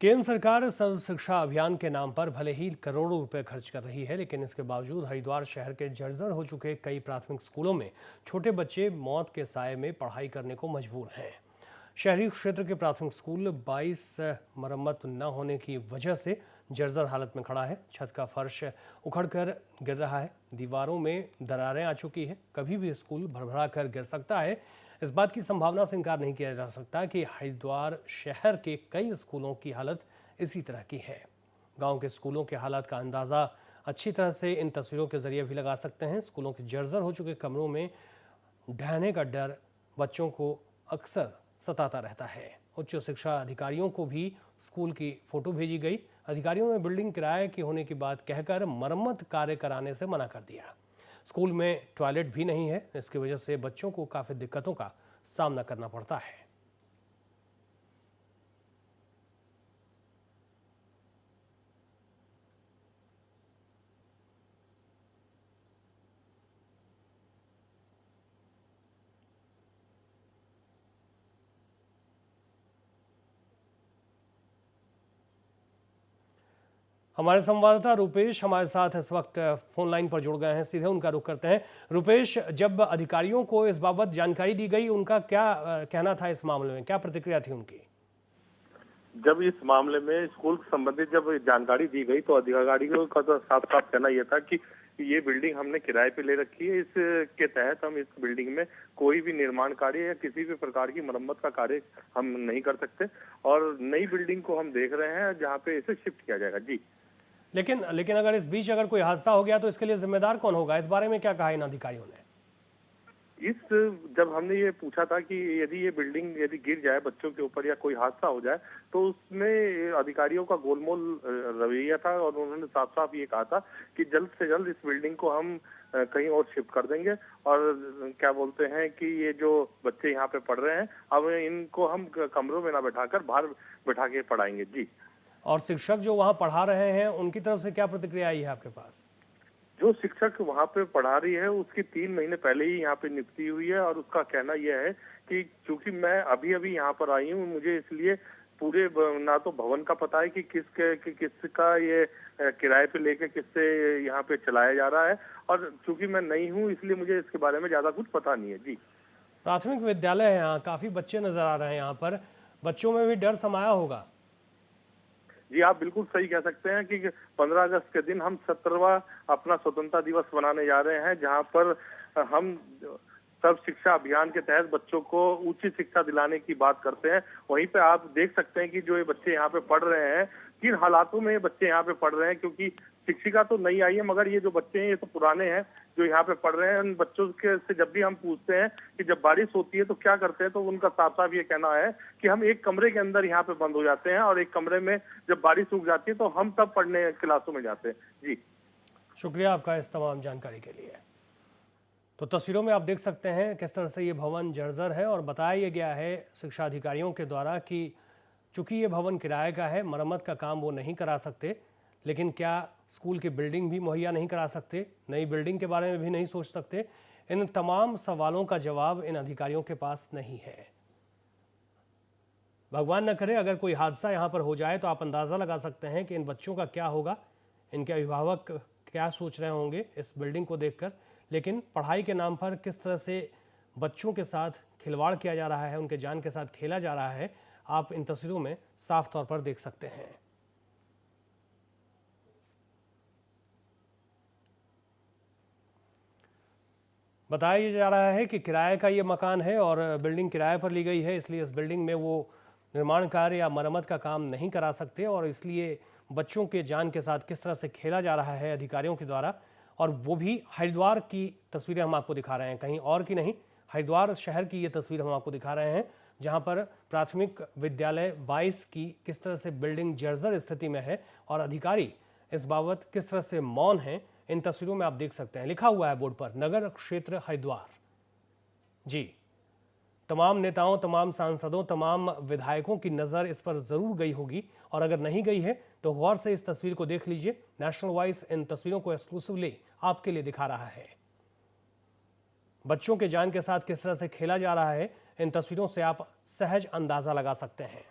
केंद्र सरकार सर्व शिक्षा अभियान के नाम पर भले ही करोड़ों रुपए खर्च कर रही है, लेकिन इसके बावजूद हरिद्वार शहर के जर्जर हो चुके कई प्राथमिक स्कूलों में छोटे बच्चे मौत के साए में पढ़ाई करने को मजबूर हैं। शहरी क्षेत्र के प्राथमिक स्कूल 22 मरम्मत न होने की वजह से जर्जर हालत में खड़ा है। छत का फर्श उखड़कर गिर रहा है, दीवारों में दरारें आ चुकी है। कभी भी स्कूल भरभरा कर गिर सकता है। इस बात की संभावना से इनकार नहीं किया जा सकता कि हरिद्वार शहर के कई स्कूलों की हालत इसी तरह की है। गांव के स्कूलों के हालात का अंदाज़ा अच्छी तरह से इन तस्वीरों के जरिए भी लगा सकते हैं। स्कूलों के जर्जर हो चुके कमरों में ढहने का डर बच्चों को अक्सर सताता रहता है। उच्च शिक्षा अधिकारियों को भी स्कूल की फोटो भेजी गई। अधिकारियों ने बिल्डिंग किराए की होने की बात कहकर मरम्मत कार्य कराने से मना कर दिया। स्कूल में टॉयलेट भी नहीं है, इसकी वजह से बच्चों को काफ़ी दिक्कतों का सामना करना पड़ता है। हमारे संवाददाता रुपेश हमारे साथ इस वक्त फोन लाइन पर जुड़ गए हैं, सीधे उनका रुख करते हैं। रुपेश, जब अधिकारियों को इस बाबत जानकारी दी गई, उनका क्या कहना था इस मामले में, क्या प्रतिक्रिया थी उनकी? जब इस मामले में स्कूल से संबंधित जब जानकारी दी गई तो अधिकारियों का तो साफ साफ कहना यह था कि ये बिल्डिंग हमने किराए पे ले रखी है, इसके तहत हम इस बिल्डिंग में कोई भी निर्माण कार्य या किसी भी प्रकार की मरम्मत का कार्य हम नहीं कर सकते और नई बिल्डिंग को हम देख रहे हैं जहाँ पे इसे शिफ्ट किया जाएगा। जी, लेकिन अगर इस बीच अगर कोई हादसा हो गया तो इसके लिए जिम्मेदार कौन होगा? इस बारे में क्या कहा इन अधिकारियों ने? जब हमने ये पूछा था कि ये बिल्डिंग यदि गिर जाए बच्चों के ऊपर या कोई हादसा हो जाए तो उसमें अधिकारियों का गोलमोल रवैया था और उन्होंने साफ साफ ये कहा था कि जल्द से जल्द इस बिल्डिंग को हम कहीं और शिफ्ट कर देंगे और क्या बोलते हैं कि ये जो बच्चे यहाँ पे पढ़ रहे हैं अब इनको हम कमरों में ना बैठाकर बाहर बैठा के पढ़ाएंगे। जी, और शिक्षक जो वहाँ पढ़ा रहे हैं उनकी तरफ से क्या प्रतिक्रिया आई है आपके पास? जो शिक्षक वहाँ पे पढ़ा रही है उसकी 3 महीने पहले ही यहाँ पे नियुक्ति हुई है और उसका कहना यह है कि चूंकि मैं अभी अभी यहाँ पर आई हूँ, मुझे इसलिए पूरे ना तो भवन का पता है कि किसका ये किराए पे लेके किससे यहाँ पे चलाया जा रहा है और चूंकि मैं नई हूँ इसलिए मुझे इसके बारे में ज्यादा कुछ पता नहीं है। जी, प्राथमिक विद्यालय है, यहाँ काफी बच्चे नजर आ रहे हैं, यहाँ पर बच्चों में भी डर समाया होगा। जी, आप बिल्कुल सही कह सकते हैं कि 15 अगस्त के दिन हम 17वां अपना स्वतंत्रता दिवस मनाने जा रहे हैं, जहां पर हम सर्व शिक्षा अभियान के तहत बच्चों को उच्च शिक्षा दिलाने की बात करते हैं। वहीं पे आप देख सकते हैं कि जो ये बच्चे यहाँ पे पढ़ रहे हैं, किन हालातों में ये बच्चे यहाँ पे पढ़ रहे हैं, क्योंकि शिक्षिका तो नई आई है मगर ये जो बच्चे हैं ये तो पुराने हैं जो यहाँ पे पढ़ रहे हैं। उन बच्चों के से जब भी हम पूछते हैं कि जब बारिश होती है तो क्या करते हैं, तो उनका साफ साफ ये कहना है कि हम एक कमरे के अंदर यहाँ पे बंद हो जाते हैं और एक कमरे में जब बारिश रुक जाती है तो हम तब पढ़ने क्लासों में जाते हैं। जी, शुक्रिया आपका इस तमाम जानकारी के लिए। तो तस्वीरों में आप देख सकते हैं किस तरह से ये भवन जर्जर है और बताया गया है शिक्षा अधिकारियों के द्वारा कि चूंकि ये भवन किराए का है, मरम्मत का काम वो नहीं करा सकते, लेकिन क्या स्कूल की बिल्डिंग भी मुहैया नहीं करा सकते, नई बिल्डिंग के बारे में भी नहीं सोच सकते? इन तमाम सवालों का जवाब इन अधिकारियों के पास नहीं है। भगवान न करे अगर कोई हादसा यहाँ पर हो जाए तो आप अंदाज़ा लगा सकते हैं कि इन बच्चों का क्या होगा, इनके अभिभावक क्या सोच रहे होंगे इस बिल्डिंग को देखकर। लेकिन पढ़ाई के नाम पर किस तरह से बच्चों के साथ खिलवाड़ किया जा रहा है, उनके जान के साथ खेला जा रहा है, आप इन तस्वीरों में साफ तौर पर देख सकते हैं। बताया जा रहा है कि किराए का ये मकान है और बिल्डिंग किराए पर ली गई है, इसलिए इस बिल्डिंग में वो निर्माण कार्य या मरम्मत का काम नहीं करा सकते और इसलिए बच्चों के जान के साथ किस तरह से खेला जा रहा है अधिकारियों के द्वारा। और वो भी हरिद्वार की तस्वीरें हम आपको दिखा रहे हैं, कहीं और की नहीं। हरिद्वार शहर की ये तस्वीर हम आपको दिखा रहे हैं जहां पर प्राथमिक विद्यालय 22 की किस तरह से बिल्डिंग जर्जर स्थिति में है और अधिकारी इस बाबत किस तरह से मौन हैं, इन तस्वीरों में आप देख सकते हैं। लिखा हुआ है बोर्ड पर नगर क्षेत्र हरिद्वार। जी, तमाम नेताओं, तमाम सांसदों, तमाम विधायकों की नज़र इस पर ज़रूर गई होगी और अगर नहीं गई है तो गौर से इस तस्वीर को देख लीजिए। नेशनल वॉइस इन तस्वीरों को एक्सक्लूसिवली आपके लिए दिखा रहा है। बच्चों के जान के साथ किस तरह से खेला जा रहा है, इन तस्वीरों से आप सहज अंदाज़ा लगा सकते हैं।